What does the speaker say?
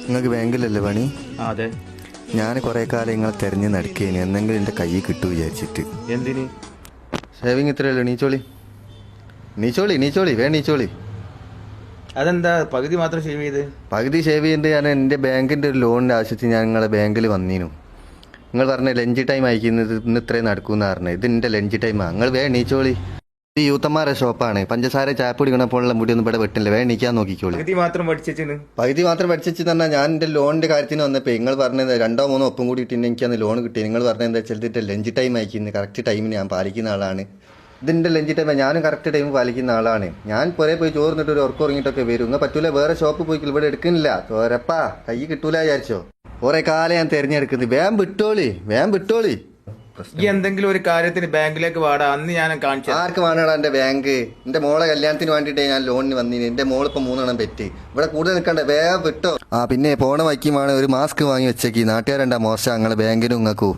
നിങ്ങൾക്ക് ബാങ്കിലല്ലേ പണി? അതെ. ഞാൻ കുറെ കാലം നിങ്ങളെ തെരഞ്ഞു നടക്കേനി, എന്തെങ്കിലും എൻ്റെ കയ്യിൽ കിട്ടു വിചാരിച്ചിട്ട്. എന്തിന്? സേവിങ് ഇത്രയല്ലോ. നീച്ചോളി നീച്ചോളി. അതെന്താ പകുതി മാത്രം ഷേവ് ചെയ്ത്? പകുതി ഷേവ് ചെയ്യുന്നുണ്ട്. ഞാൻ എൻ്റെ ബാങ്കിൻ്റെ ഒരു ലോണിൻ്റെ ആവശ്യത്തിന് ഞാൻ നിങ്ങളെ ബാങ്കിൽ വന്നീനു. നിങ്ങൾ പറഞ്ഞ ലഞ്ച് ടൈം അയക്കുന്നത് ഇന്ന് ഇത്രയും നടക്കുമെന്ന് പറഞ്ഞത്. ഇത് എൻ്റെ ലഞ്ച് ടൈമാണ്. നിങ്ങൾ നീച്ചോളി. ഇത് യൂത്തന്മാരുടെ ഷോപ്പാണ്. പഞ്ചസാര ചായപ്പൊടി കുണപ്പോലുള്ള മുടിയൊന്നും ഇവിടെ വെട്ടില്ല. നീക്കാൻ നോക്കിക്കോളി. പകുതി മാത്രം പഠിച്ചു പറഞ്ഞാൽ ഞാൻ എൻ്റെ ലോണിൻ്റെ കാര്യത്തിന് വന്നപ്പോൾ നിങ്ങൾ പറഞ്ഞത് 2 3 ഒപ്പം കൂടി ഇട്ട് എനിക്കന്ന് ലോൺ കിട്ടി. നിങ്ങൾ പറഞ്ഞത് എന്താ വെച്ചാൽ ഇതിൻ്റെ ലഞ്ച് ടൈം അയക്കുന്നത് കറക്റ്റ് ടൈമിന് ഞാൻ പാലിക്കുന്ന ആളാണ്. ഇതിൻ്റെ ലഞ്ച് ടൈം ഞാനും കറക്റ്റ് ടൈം പാലിക്കുന്ന ആളാണ്. ഞാൻ പുറേ പോയി ചോറിന്നിട്ട് ഒരു ഉറക്കം ഉറങ്ങിയിട്ടൊക്കെ വരും. ഇങ്ങനെ പറ്റൂല, വേറെ ഷോപ്പ് പോയി ഇവിടെ എടുക്കുന്നില്ല. തോരപ്പാ കൈ കിട്ടൂല വിചാരിച്ചോ. കുറെ കാലം ഞാൻ തിരഞ്ഞെടുക്കുന്നത്. വേം വിട്ടോളി. എന്തെങ്കിലും ഒരു കാര്യത്തിന് ബാങ്കിലേക്ക് വാടാ. അന്ന് ഞാൻ കാണിച്ചു. ആർക്ക് വേണടാ എൻ്റെ ബാങ്ക്? എൻ്റെ മോളെ കല്യാണത്തിന് വേണ്ടിയിട്ടേ ഞാൻ ലോണിന് വന്നിന്. എൻ്റെ മോളിപ്പോൾ 3 എണ്ണം പെറ്റ്. ഇവിടെ കൂടുതൽ നിൽക്കണ്ട, വേഗം വിട്ടോ. പിന്നെ പോണ വയ്ക്കുമാണ് ഒരു മാസ്ക് വാങ്ങി വെച്ചേക്ക്. നാട്ടുകാരെന്താ മോശം നിങ്ങളെ ബാങ്കിനും നിങ്ങൾക്കൂ.